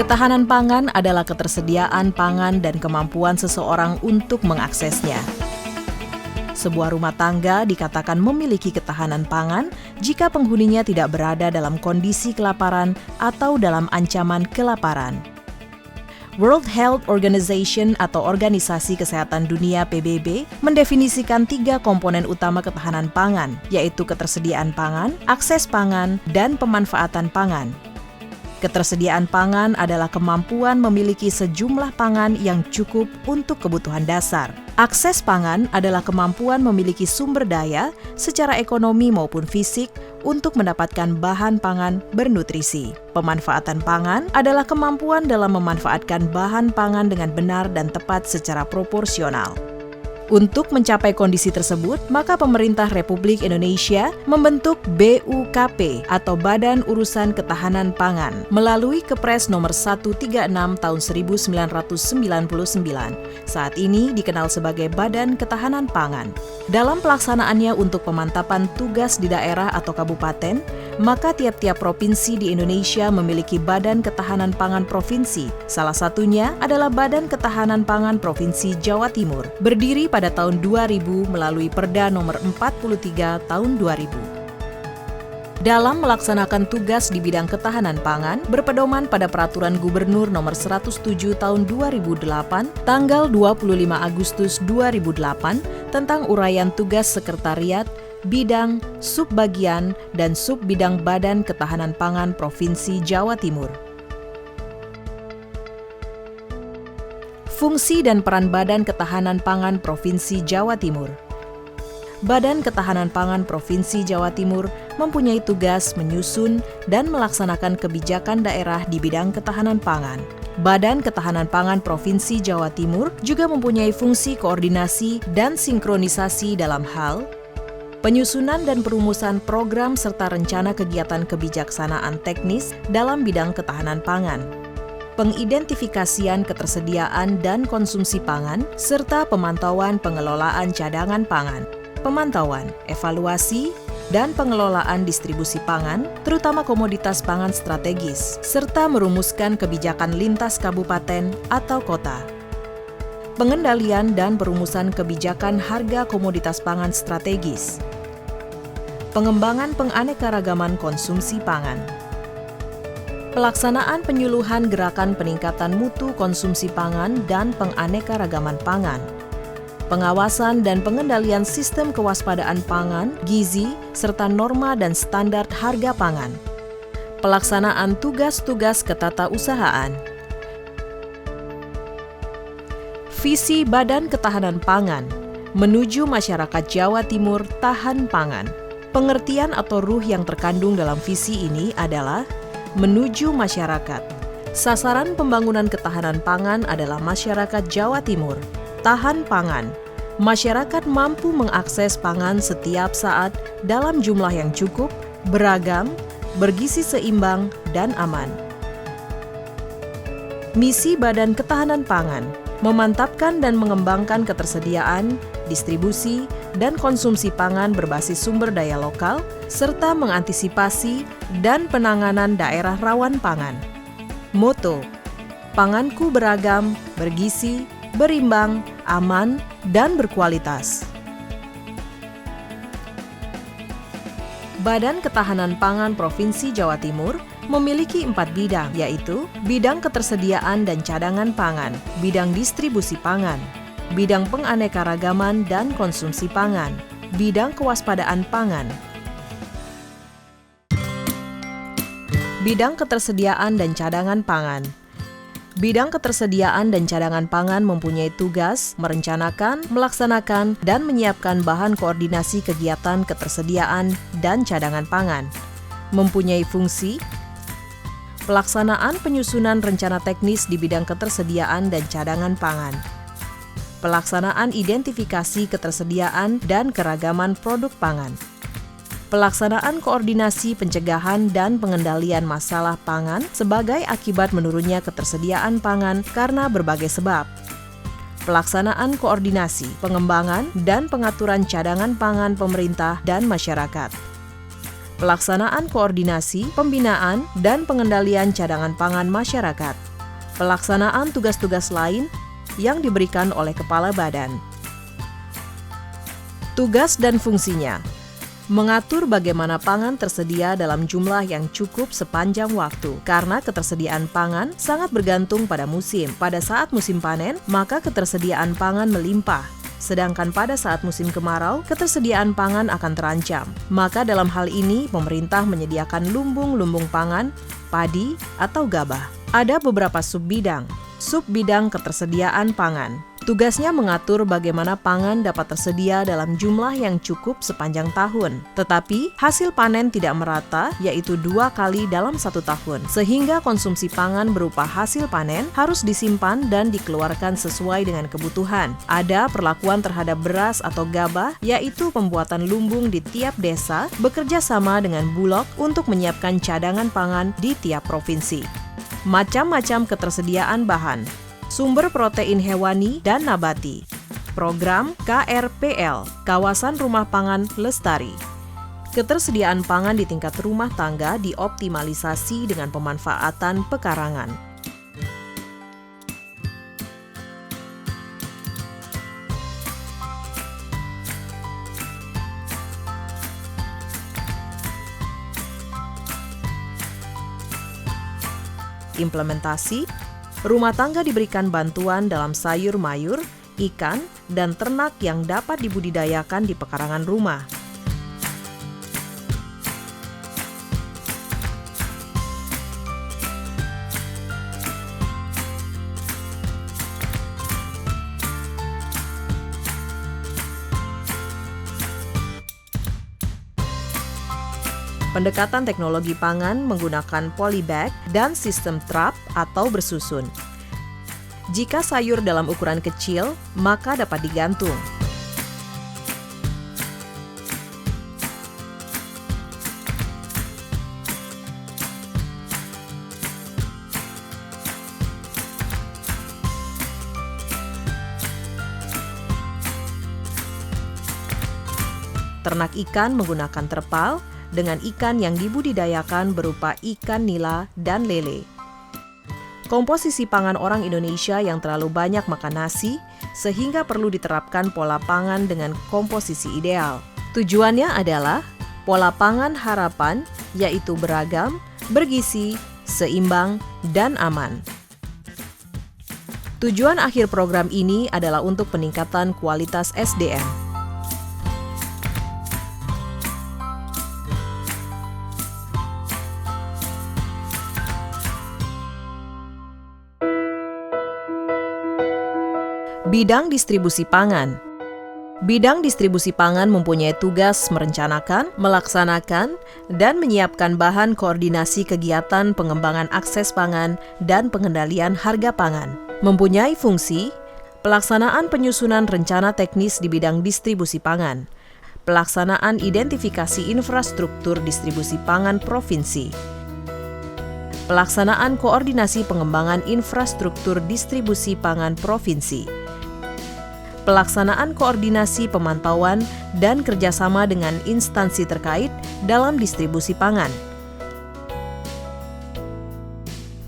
Ketahanan pangan adalah ketersediaan pangan dan kemampuan seseorang untuk mengaksesnya. Sebuah rumah tangga dikatakan memiliki ketahanan pangan jika penghuninya tidak berada dalam kondisi kelaparan atau dalam ancaman kelaparan. World Health Organization atau Organisasi Kesehatan Dunia PBB mendefinisikan 3 komponen utama ketahanan pangan, yaitu ketersediaan pangan, akses pangan, dan pemanfaatan pangan. Ketersediaan pangan adalah kemampuan memiliki sejumlah pangan yang cukup untuk kebutuhan dasar. Akses pangan adalah kemampuan memiliki sumber daya secara ekonomi maupun fisik untuk mendapatkan bahan pangan bernutrisi. Pemanfaatan pangan adalah kemampuan dalam memanfaatkan bahan pangan dengan benar dan tepat secara proporsional. Untuk mencapai kondisi tersebut, maka pemerintah Republik Indonesia membentuk BUKP atau Badan Urusan Ketahanan Pangan melalui Kepres nomor 136 tahun 1999. Saat ini dikenal sebagai Badan Ketahanan Pangan. Dalam pelaksanaannya untuk pemantapan tugas di daerah atau kabupaten, maka tiap-tiap provinsi di Indonesia memiliki Badan Ketahanan Pangan Provinsi. Salah satunya adalah Badan Ketahanan Pangan Provinsi Jawa Timur, berdiri pada tahun 2000 melalui Perda nomor 43 tahun 2000. Dalam melaksanakan tugas di bidang ketahanan pangan, berpedoman pada Peraturan Gubernur nomor 107 tahun 2008, tanggal 25 Agustus 2008, tentang uraian tugas sekretariat, bidang, subbagian, dan subbidang Badan Ketahanan Pangan Provinsi Jawa Timur. Fungsi dan peran Badan Ketahanan Pangan Provinsi Jawa Timur. Badan Ketahanan Pangan Provinsi Jawa Timur mempunyai tugas menyusun dan melaksanakan kebijakan daerah di bidang ketahanan pangan. Badan Ketahanan Pangan Provinsi Jawa Timur juga mempunyai fungsi koordinasi dan sinkronisasi dalam hal penyusunan dan perumusan program serta rencana kegiatan kebijaksanaan teknis dalam bidang ketahanan pangan, pengidentifikasian ketersediaan dan konsumsi pangan, serta pemantauan pengelolaan cadangan pangan, pemantauan, evaluasi, dan pengelolaan distribusi pangan, terutama komoditas pangan strategis, serta merumuskan kebijakan lintas kabupaten atau kota. Pengendalian dan perumusan kebijakan harga komoditas pangan strategis. Pengembangan penganekaragaman konsumsi pangan. Pelaksanaan penyuluhan gerakan peningkatan mutu konsumsi pangan dan penganekaragaman pangan. Pengawasan dan pengendalian sistem kewaspadaan pangan, gizi, serta norma dan standar harga pangan. Pelaksanaan tugas-tugas ketatausahaan. Visi Badan Ketahanan Pangan menuju masyarakat Jawa Timur tahan pangan. Pengertian atau ruh yang terkandung dalam visi ini adalah menuju masyarakat. Sasaran pembangunan ketahanan pangan adalah masyarakat Jawa Timur. Tahan pangan. Masyarakat mampu mengakses pangan setiap saat dalam jumlah yang cukup, beragam, bergizi seimbang, dan aman. Misi Badan Ketahanan Pangan memantapkan dan mengembangkan ketersediaan, distribusi, dan konsumsi pangan berbasis sumber daya lokal, serta mengantisipasi dan penanganan daerah rawan pangan. Moto: panganku beragam, bergizi, berimbang, aman, dan berkualitas. Badan Ketahanan Pangan Provinsi Jawa Timur memiliki 4 bidang, yaitu bidang ketersediaan dan cadangan pangan, bidang distribusi pangan, bidang penganekaragaman dan konsumsi pangan, bidang kewaspadaan pangan. Bidang ketersediaan dan cadangan pangan. Bidang ketersediaan dan cadangan pangan mempunyai tugas merencanakan, melaksanakan, dan menyiapkan bahan koordinasi kegiatan ketersediaan dan cadangan pangan. Mempunyai fungsi pelaksanaan penyusunan rencana teknis di bidang ketersediaan dan cadangan pangan, pelaksanaan identifikasi ketersediaan dan keragaman produk pangan, pelaksanaan koordinasi pencegahan dan pengendalian masalah pangan sebagai akibat menurunnya ketersediaan pangan karena berbagai sebab. Pelaksanaan koordinasi, pengembangan, dan pengaturan cadangan pangan pemerintah dan masyarakat. Pelaksanaan koordinasi, pembinaan, dan pengendalian cadangan pangan masyarakat. Pelaksanaan tugas-tugas lain yang diberikan oleh kepala badan. Tugas dan fungsinya: mengatur bagaimana pangan tersedia dalam jumlah yang cukup sepanjang waktu. Karena ketersediaan pangan sangat bergantung pada musim. Pada saat musim panen, maka ketersediaan pangan melimpah. Sedangkan pada saat musim kemarau, ketersediaan pangan akan terancam. Maka dalam hal ini, pemerintah menyediakan lumbung-lumbung pangan, padi, atau gabah. Ada beberapa subbidang. Subbidang ketersediaan pangan. Tugasnya mengatur bagaimana pangan dapat tersedia dalam jumlah yang cukup sepanjang tahun. Tetapi, hasil panen tidak merata, yaitu 2 kali dalam 1 tahun. Sehingga konsumsi pangan berupa hasil panen harus disimpan dan dikeluarkan sesuai dengan kebutuhan. Ada perlakuan terhadap beras atau gabah, yaitu pembuatan lumbung di tiap desa bekerja sama dengan Bulog untuk menyiapkan cadangan pangan di tiap provinsi. Macam-macam ketersediaan bahan. Sumber protein hewani dan nabati. Program KRPL, Kawasan Rumah Pangan Lestari. Ketersediaan pangan di tingkat rumah tangga dioptimalisasi dengan pemanfaatan pekarangan. Implementasi: rumah tangga diberikan bantuan dalam sayur mayur, ikan, dan ternak yang dapat dibudidayakan di pekarangan rumah. Pendekatan teknologi pangan menggunakan polybag dan sistem trap atau bersusun. Jika sayur dalam ukuran kecil, maka dapat digantung. Ternak ikan menggunakan terpal dengan ikan yang dibudidayakan berupa ikan nila dan lele. Komposisi pangan orang Indonesia yang terlalu banyak makan nasi, sehingga perlu diterapkan pola pangan dengan komposisi ideal. Tujuannya adalah pola pangan harapan, yaitu beragam, bergizi, seimbang, dan aman. Tujuan akhir program ini adalah untuk peningkatan kualitas SDM. Bidang distribusi pangan. Bidang distribusi pangan mempunyai tugas merencanakan, melaksanakan, dan menyiapkan bahan koordinasi kegiatan pengembangan akses pangan dan pengendalian harga pangan. Mempunyai fungsi pelaksanaan penyusunan rencana teknis di bidang distribusi pangan, pelaksanaan identifikasi infrastruktur distribusi pangan provinsi, pelaksanaan koordinasi pengembangan infrastruktur distribusi pangan provinsi, pelaksanaan koordinasi pemantauan dan kerjasama dengan instansi terkait dalam distribusi pangan,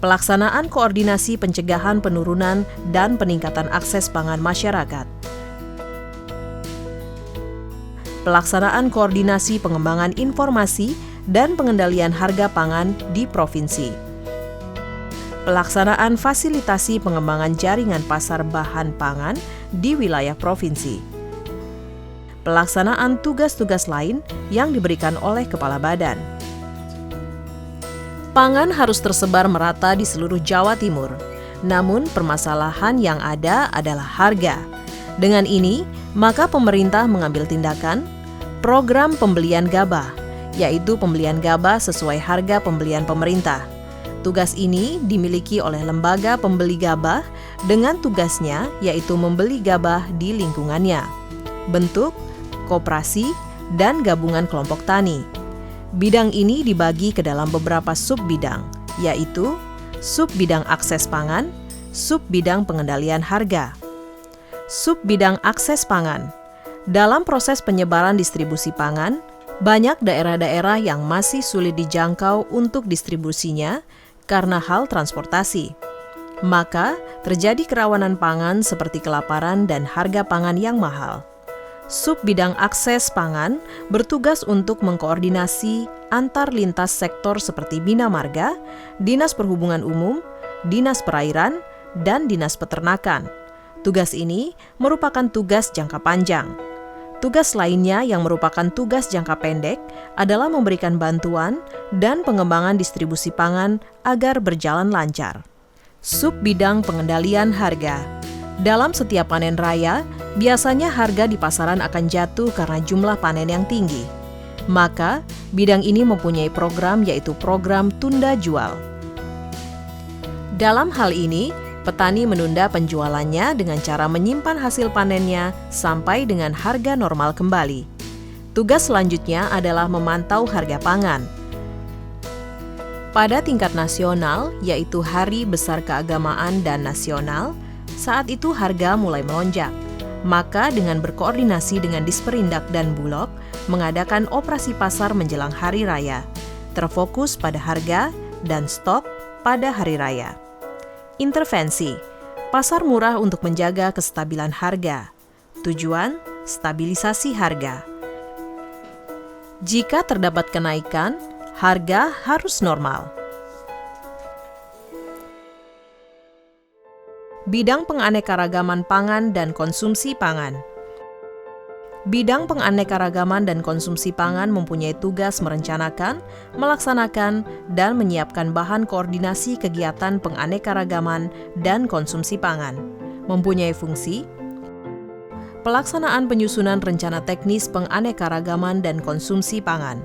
pelaksanaan koordinasi pencegahan penurunan dan peningkatan akses pangan masyarakat, pelaksanaan koordinasi pengembangan informasi dan pengendalian harga pangan di provinsi, pelaksanaan fasilitasi pengembangan jaringan pasar bahan pangan di wilayah provinsi, pelaksanaan tugas-tugas lain yang diberikan oleh kepala badan. Pangan harus tersebar merata di seluruh Jawa Timur, namun permasalahan yang ada adalah harga. Dengan ini, maka pemerintah mengambil tindakan program pembelian gabah, yaitu pembelian gabah sesuai harga pembelian pemerintah. Tugas ini dimiliki oleh lembaga pembeli gabah dengan tugasnya yaitu membeli gabah di lingkungannya. Bentuk, koperasi, dan gabungan kelompok tani. Bidang ini dibagi ke dalam beberapa subbidang, yaitu subbidang akses pangan, subbidang pengendalian harga. Subbidang akses pangan. Dalam proses penyebaran distribusi pangan, banyak daerah-daerah yang masih sulit dijangkau untuk distribusinya karena hal transportasi. Maka, terjadi kerawanan pangan seperti kelaparan dan harga pangan yang mahal. Sub bidang akses pangan bertugas untuk mengkoordinasi antar lintas sektor seperti Bina Marga, Dinas Perhubungan Umum, Dinas Perairan, dan Dinas Peternakan. Tugas ini merupakan tugas jangka panjang. Tugas lainnya yang merupakan tugas jangka pendek adalah memberikan bantuan dan pengembangan distribusi pangan agar berjalan lancar. Sub bidang pengendalian harga. Dalam setiap panen raya, biasanya harga di pasaran akan jatuh karena jumlah panen yang tinggi. Maka, bidang ini mempunyai program yaitu program tunda jual. Dalam hal ini, petani menunda penjualannya dengan cara menyimpan hasil panennya sampai dengan harga normal kembali. Tugas selanjutnya adalah memantau harga pangan. Pada tingkat nasional, yaitu Hari Besar Keagamaan dan Nasional, saat itu harga mulai melonjak. Maka dengan berkoordinasi dengan Disperindak dan Bulog, mengadakan operasi pasar menjelang Hari Raya, terfokus pada harga dan stok pada Hari Raya. Intervensi, pasar murah untuk menjaga kestabilan harga. Tujuan, stabilisasi harga. Jika terdapat kenaikan, harga harus normal. Bidang penganekaragaman pangan dan konsumsi pangan. Bidang penganekaragaman dan konsumsi pangan mempunyai tugas merencanakan, melaksanakan, dan menyiapkan bahan koordinasi kegiatan penganekaragaman dan konsumsi pangan. Mempunyai fungsi pelaksanaan penyusunan rencana teknis penganekaragaman dan konsumsi pangan.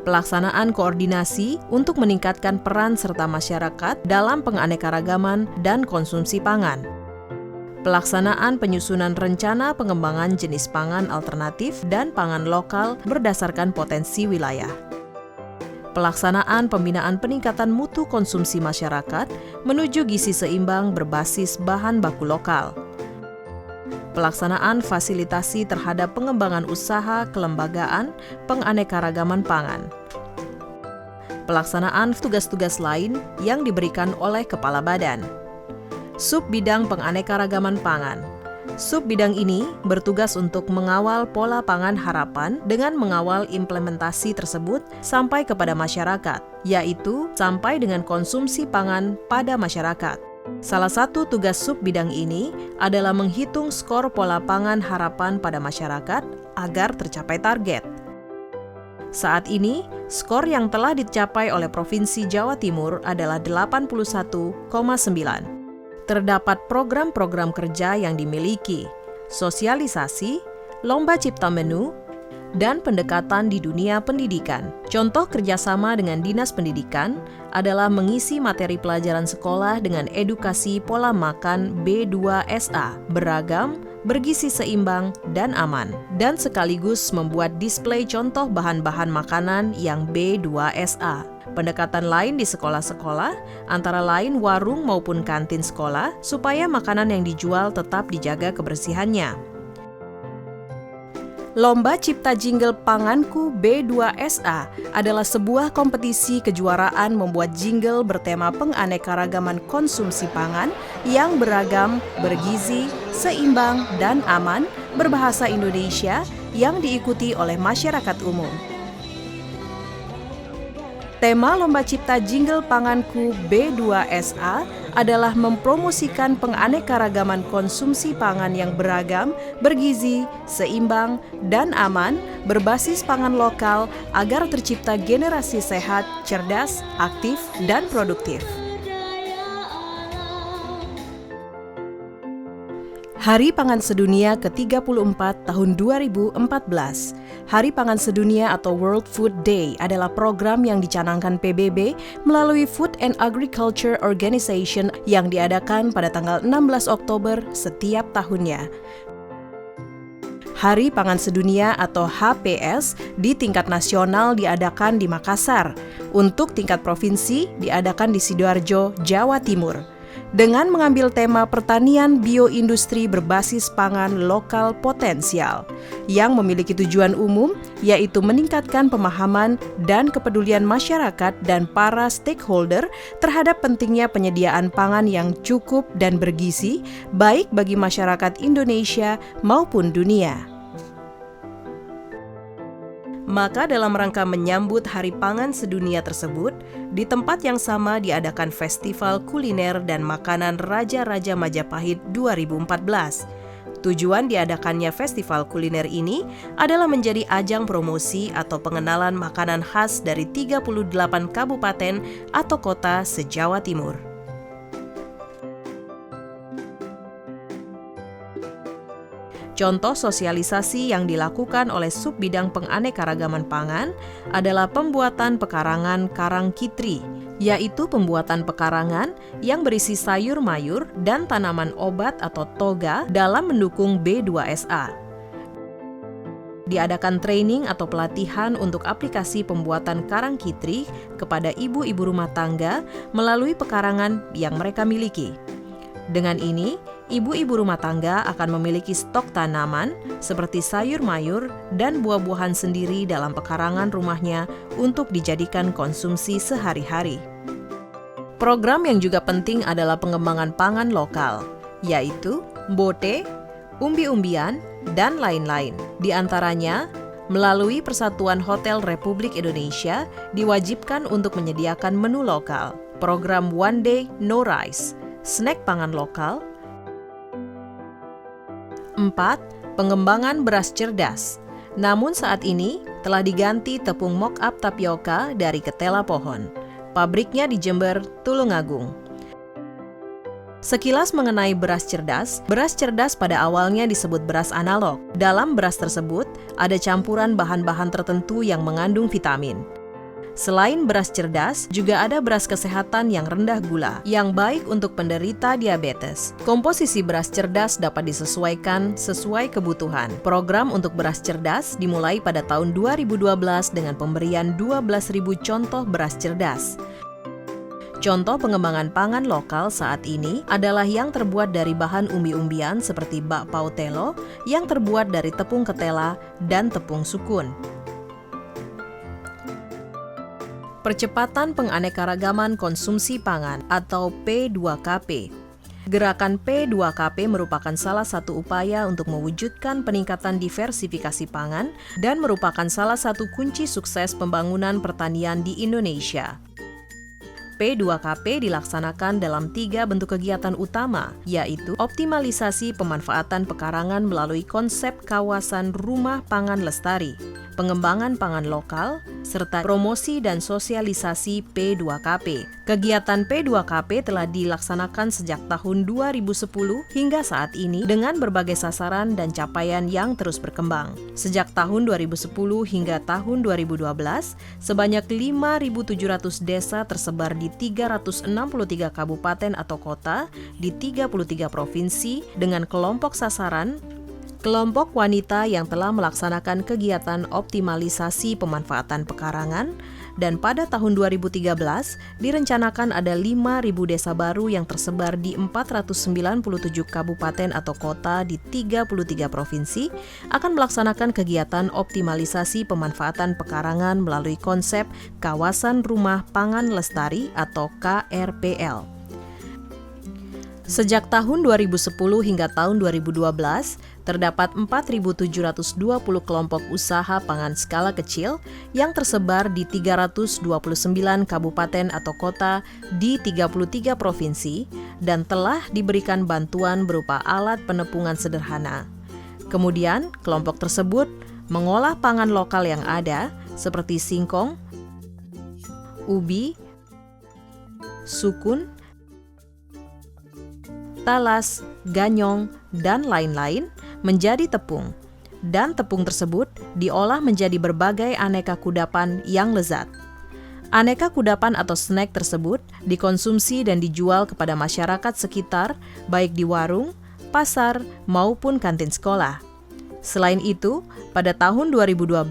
Pelaksanaan koordinasi untuk meningkatkan peran serta masyarakat dalam penganekaragaman dan konsumsi pangan. Pelaksanaan penyusunan rencana pengembangan jenis pangan alternatif dan pangan lokal berdasarkan potensi wilayah. Pelaksanaan pembinaan peningkatan mutu konsumsi masyarakat menuju gizi seimbang berbasis bahan baku lokal. Pelaksanaan fasilitasi terhadap pengembangan usaha kelembagaan penganekaragaman pangan. Pelaksanaan tugas-tugas lain yang diberikan oleh Kepala Badan. Sub bidang penganekaragaman pangan. Sub bidang ini bertugas untuk mengawal pola pangan harapan dengan mengawal implementasi tersebut sampai kepada masyarakat, yaitu sampai dengan konsumsi pangan pada masyarakat. Salah satu tugas sub bidang ini adalah menghitung skor pola pangan harapan pada masyarakat agar tercapai target. Saat ini, skor yang telah dicapai oleh Provinsi Jawa Timur adalah 81,9. Terdapat program-program kerja yang dimiliki, sosialisasi, lomba cipta menu, dan pendekatan di dunia pendidikan. Contoh kerjasama dengan Dinas Pendidikan adalah mengisi materi pelajaran sekolah dengan edukasi pola makan B2SA, beragam, bergizi seimbang, dan aman, dan sekaligus membuat display contoh bahan-bahan makanan yang B2SA. Pendekatan lain di sekolah-sekolah, antara lain warung maupun kantin sekolah, supaya makanan yang dijual tetap dijaga kebersihannya. Lomba Cipta Jingle Panganku B2SA adalah sebuah kompetisi kejuaraan membuat jingle bertema penganekaragaman konsumsi pangan yang beragam, bergizi, seimbang, dan aman berbahasa Indonesia yang diikuti oleh masyarakat umum. Tema Lomba Cipta Jingle Panganku B2SA adalah mempromosikan penganekaragaman konsumsi pangan yang beragam, bergizi, seimbang, dan aman berbasis pangan lokal agar tercipta generasi sehat, cerdas, aktif, dan produktif. Hari Pangan Sedunia ke-34 tahun 2014. Hari Pangan Sedunia atau World Food Day adalah program yang dicanangkan PBB melalui Food and Agriculture Organization yang diadakan pada tanggal 16 Oktober setiap tahunnya. Hari Pangan Sedunia atau HPS di tingkat nasional diadakan di Makassar. Untuk tingkat provinsi diadakan di Sidoarjo, Jawa Timur. dengan mengambil tema pertanian bioindustri berbasis pangan lokal potensial yang memiliki tujuan umum yaitu meningkatkan pemahaman dan kepedulian masyarakat dan para stakeholder terhadap pentingnya penyediaan pangan yang cukup dan bergizi baik bagi masyarakat Indonesia maupun dunia. Maka dalam rangka menyambut Hari Pangan Sedunia tersebut, di tempat yang sama diadakan Festival Kuliner dan Makanan Raja-Raja Majapahit 2014. Tujuan diadakannya festival kuliner ini adalah menjadi ajang promosi atau pengenalan makanan khas dari 38 kabupaten atau kota se-Jawa Timur. Contoh sosialisasi yang dilakukan oleh Subbidang Penganekaragaman Pangan adalah pembuatan pekarangan Karang Kitri, yaitu pembuatan pekarangan yang berisi sayur mayur dan tanaman obat atau toga dalam mendukung B2SA. Diadakan training atau pelatihan untuk aplikasi pembuatan Karang Kitri kepada ibu-ibu rumah tangga melalui pekarangan yang mereka miliki. Dengan ini, ibu-ibu rumah tangga akan memiliki stok tanaman seperti sayur mayur dan buah-buahan sendiri dalam pekarangan rumahnya untuk dijadikan konsumsi sehari-hari. Program yang juga penting adalah pengembangan pangan lokal, yaitu bote, umbi-umbian, dan lain-lain. Di antaranya, melalui Persatuan Hotel Republik Indonesia diwajibkan untuk menyediakan menu lokal, program One Day No Rice, snack pangan lokal. 4. Pengembangan beras cerdas. Namun saat ini telah diganti tepung mock-up tapioka dari ketela pohon. Pabriknya di Jember, Tulungagung. Sekilas mengenai beras cerdas pada awalnya disebut beras analog. Dalam beras tersebut ada campuran bahan-bahan tertentu yang mengandung vitamin. Selain beras cerdas, juga ada beras kesehatan yang rendah gula, yang baik untuk penderita diabetes. Komposisi beras cerdas dapat disesuaikan sesuai kebutuhan. Program untuk beras cerdas dimulai pada tahun 2012 dengan pemberian 12.000 contoh beras cerdas. Contoh pengembangan pangan lokal saat ini adalah yang terbuat dari bahan umbi-umbian seperti bakpao telo yang terbuat dari tepung ketela dan tepung sukun. Percepatan penganekaragaman konsumsi pangan atau P2KP. Gerakan P2KP merupakan salah satu upaya untuk mewujudkan peningkatan diversifikasi pangan dan merupakan salah satu kunci sukses pembangunan pertanian di Indonesia. P2KP dilaksanakan dalam 3 bentuk kegiatan utama, yaitu optimalisasi pemanfaatan pekarangan melalui konsep kawasan rumah pangan lestari, pengembangan pangan lokal, serta promosi dan sosialisasi P2KP. Kegiatan P2KP telah dilaksanakan sejak tahun 2010 hingga saat ini dengan berbagai sasaran dan capaian yang terus berkembang. Sejak tahun 2010 hingga tahun 2012, sebanyak 5.700 desa tersebar di 363 kabupaten atau kota di 33 provinsi dengan kelompok sasaran kelompok wanita yang telah melaksanakan kegiatan optimalisasi pemanfaatan pekarangan, dan pada tahun 2013 direncanakan ada 5.000 desa baru yang tersebar di 497 kabupaten atau kota di 33 provinsi akan melaksanakan kegiatan optimalisasi pemanfaatan pekarangan melalui konsep Kawasan Rumah Pangan Lestari atau KRPL. Sejak tahun 2010 hingga tahun 2012, terdapat 4.720 kelompok usaha pangan skala kecil yang tersebar di 329 kabupaten atau kota di 33 provinsi dan telah diberikan bantuan berupa alat penepungan sederhana. Kemudian, kelompok tersebut mengolah pangan lokal yang ada seperti singkong, ubi, sukun, talas, ganyong, dan lain-lain menjadi tepung, dan tepung tersebut diolah menjadi berbagai aneka kudapan yang lezat. Aneka kudapan atau snack tersebut dikonsumsi dan dijual kepada masyarakat sekitar, baik di warung, pasar, maupun kantin sekolah. Selain itu, pada tahun 2012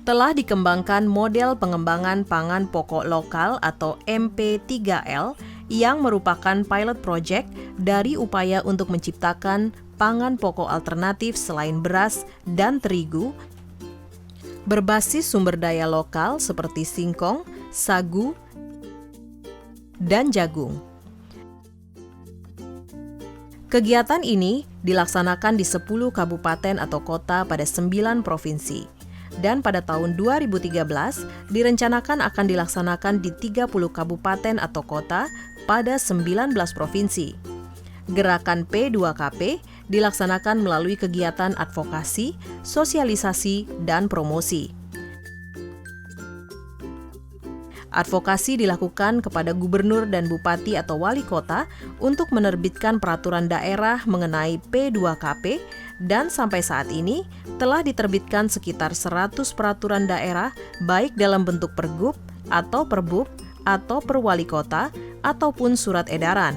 telah dikembangkan model pengembangan pangan pokok lokal atau MP3L yang merupakan pilot project dari upaya untuk menciptakan pangan pokok alternatif selain beras dan terigu berbasis sumber daya lokal seperti singkong, sagu, dan jagung. Kegiatan ini dilaksanakan di 10 kabupaten atau kota pada 9 provinsi. Dan pada tahun 2013 direncanakan akan dilaksanakan di 30 kabupaten atau kota pada 19 provinsi. Gerakan P2KP dilaksanakan melalui kegiatan advokasi, sosialisasi, dan promosi. Advokasi dilakukan kepada gubernur dan bupati atau wali kota untuk menerbitkan peraturan daerah mengenai P2KP dan sampai saat ini telah diterbitkan sekitar 100 peraturan daerah baik dalam bentuk pergub atau perbub atau perwali kota ataupun surat edaran.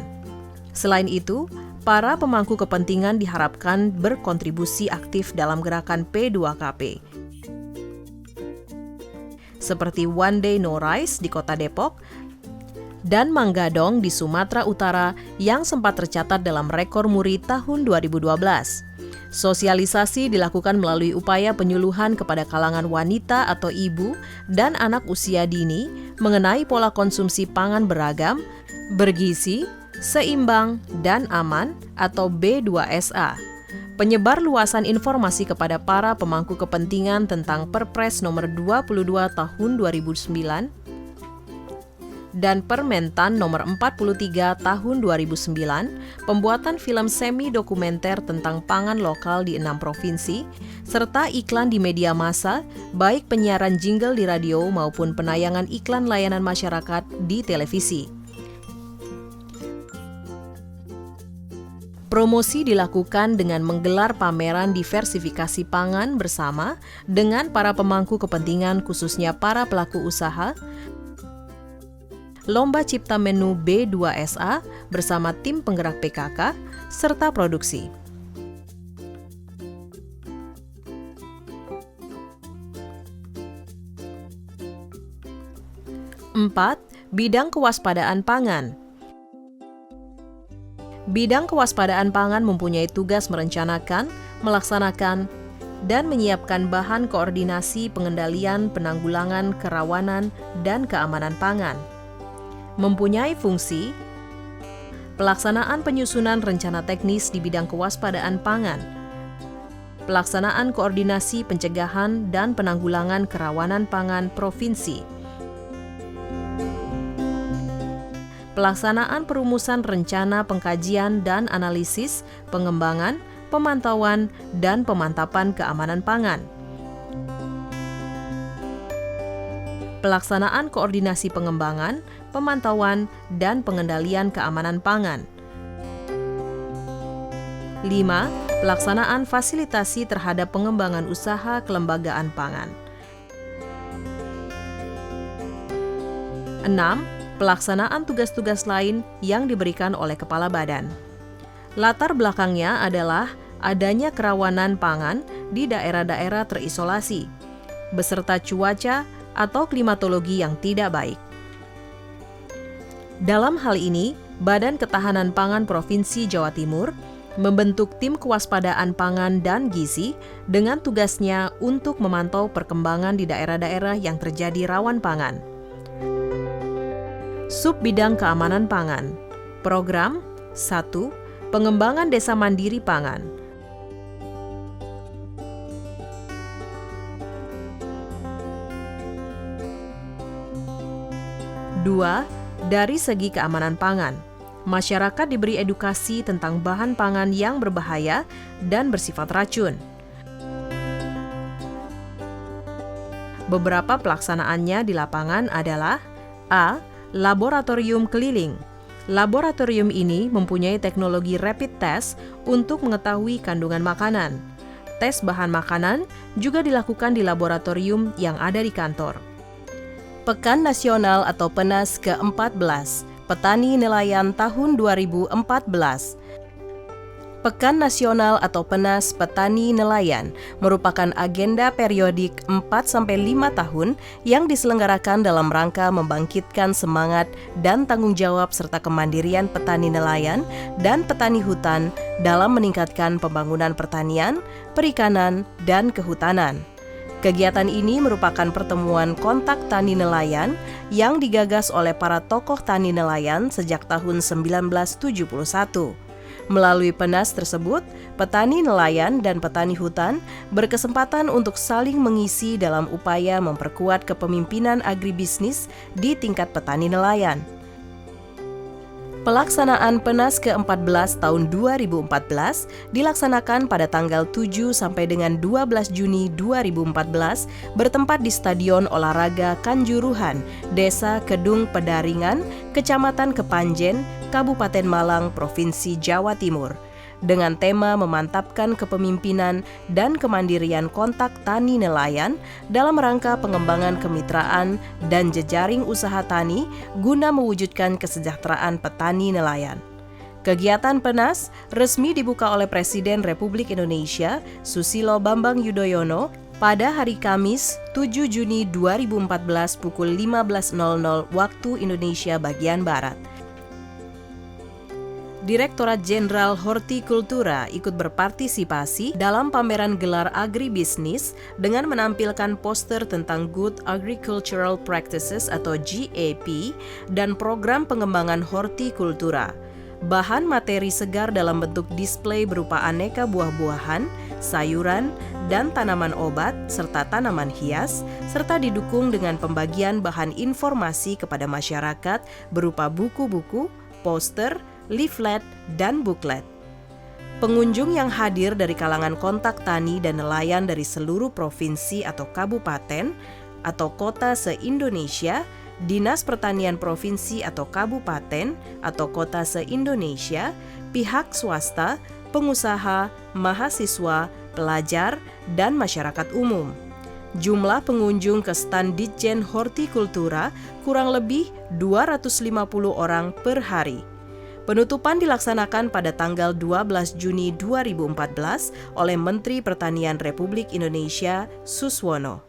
Selain itu, para pemangku kepentingan diharapkan berkontribusi aktif dalam gerakan P2KP. Seperti One Day No Rice di Kota Depok dan Manggadong di Sumatera Utara yang sempat tercatat dalam rekor muri tahun 2012. Sosialisasi dilakukan melalui upaya penyuluhan kepada kalangan wanita atau ibu dan anak usia dini mengenai pola konsumsi pangan beragam, bergizi, seimbang, dan aman atau B2SA. Penyebar luasan informasi kepada para pemangku kepentingan tentang Perpres nomor 22 tahun 2009 dan Permentan nomor 43 tahun 2009, pembuatan film semi-dokumenter tentang pangan lokal di 6 provinsi, serta iklan di media massa, baik penyiaran jingle di radio maupun penayangan iklan layanan masyarakat di televisi. Promosi dilakukan dengan menggelar pameran diversifikasi pangan bersama dengan para pemangku kepentingan khususnya para pelaku usaha, lomba cipta menu B2SA bersama tim penggerak PKK, serta produksi. 4. Bidang kewaspadaan pangan. Bidang kewaspadaan pangan mempunyai tugas merencanakan, melaksanakan, dan menyiapkan bahan koordinasi pengendalian penanggulangan kerawanan dan keamanan pangan. Mempunyai fungsi pelaksanaan penyusunan rencana teknis di bidang kewaspadaan pangan, pelaksanaan koordinasi pencegahan dan penanggulangan kerawanan pangan provinsi, pelaksanaan perumusan rencana pengkajian dan analisis, pengembangan, pemantauan, dan pemantapan keamanan pangan, pelaksanaan koordinasi pengembangan, pemantauan, dan pengendalian keamanan pangan. 5. Pelaksanaan fasilitasi terhadap pengembangan usaha kelembagaan pangan. 6. Pelaksanaan tugas-tugas lain yang diberikan oleh Kepala Badan. Latar belakangnya adalah adanya kerawanan pangan di daerah-daerah terisolasi, beserta cuaca atau klimatologi yang tidak baik. Dalam hal ini, Badan Ketahanan Pangan Provinsi Jawa Timur membentuk tim kewaspadaan pangan dan gizi dengan tugasnya untuk memantau perkembangan di daerah-daerah yang terjadi rawan pangan. Sub Bidang Keamanan Pangan. Program 1. Pengembangan Desa Mandiri Pangan. 2. Dari segi keamanan pangan, masyarakat diberi edukasi tentang bahan pangan yang berbahaya dan bersifat racun. Beberapa pelaksanaannya di lapangan adalah A. Laboratorium keliling. Laboratorium ini mempunyai teknologi rapid test untuk mengetahui kandungan makanan. Tes bahan makanan juga dilakukan di laboratorium yang ada di kantor. Pekan Nasional atau PENAS ke-14, Petani Nelayan tahun 2014. Pekan Nasional atau PENAS Petani Nelayan merupakan agenda periodik 4-5 tahun yang diselenggarakan dalam rangka membangkitkan semangat dan tanggung jawab serta kemandirian petani nelayan dan petani hutan dalam meningkatkan pembangunan pertanian, perikanan, dan kehutanan. Kegiatan ini merupakan pertemuan kontak tani nelayan yang digagas oleh para tokoh tani nelayan sejak tahun 1971. Melalui PENAS tersebut, petani nelayan dan petani hutan berkesempatan untuk saling mengisi dalam upaya memperkuat kepemimpinan agribisnis di tingkat petani nelayan. Pelaksanaan PENAS ke-14 tahun 2014 dilaksanakan pada tanggal 7 sampai dengan 12 Juni 2014 bertempat di Stadion Olahraga Kanjuruhan, Desa Kedung Pedaringan, Kecamatan Kepanjen, Kabupaten Malang, Provinsi Jawa Timur, dengan tema memantapkan kepemimpinan dan kemandirian kontak tani nelayan dalam rangka pengembangan kemitraan dan jejaring usaha tani guna mewujudkan kesejahteraan petani nelayan. Kegiatan PENAS resmi dibuka oleh Presiden Republik Indonesia Susilo Bambang Yudhoyono pada hari Kamis 7 Juni 2014 pukul 15.00 waktu Indonesia bagian Barat. Direktorat Jenderal Hortikultura ikut berpartisipasi dalam pameran gelar agribisnis dengan menampilkan poster tentang Good Agricultural Practices atau GAP dan program pengembangan hortikultura. Bahan materi segar dalam bentuk display berupa aneka buah-buahan, sayuran, dan tanaman obat serta tanaman hias, serta didukung dengan pembagian bahan informasi kepada masyarakat berupa buku-buku, poster, leaflet, dan buklet. Pengunjung yang hadir dari kalangan kontak tani dan nelayan dari seluruh provinsi atau kabupaten atau kota se-Indonesia, Dinas Pertanian Provinsi atau Kabupaten atau Kota se-Indonesia, pihak swasta, pengusaha, mahasiswa, pelajar, dan masyarakat umum. Jumlah pengunjung ke stand Ditjen Hortikultura kurang lebih 250 orang per hari. Penutupan dilaksanakan pada tanggal 12 Juni 2014 oleh Menteri Pertanian Republik Indonesia Suswono.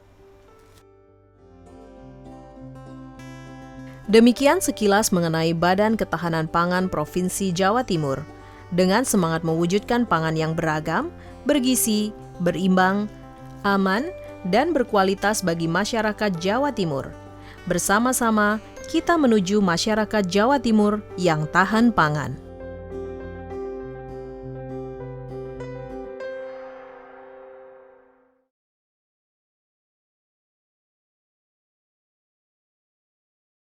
Demikian sekilas mengenai Badan Ketahanan Pangan Provinsi Jawa Timur. Dengan semangat mewujudkan pangan yang beragam, bergizi, berimbang, aman, dan berkualitas bagi masyarakat Jawa Timur. Bersama-sama, kita menuju masyarakat Jawa Timur yang tahan pangan.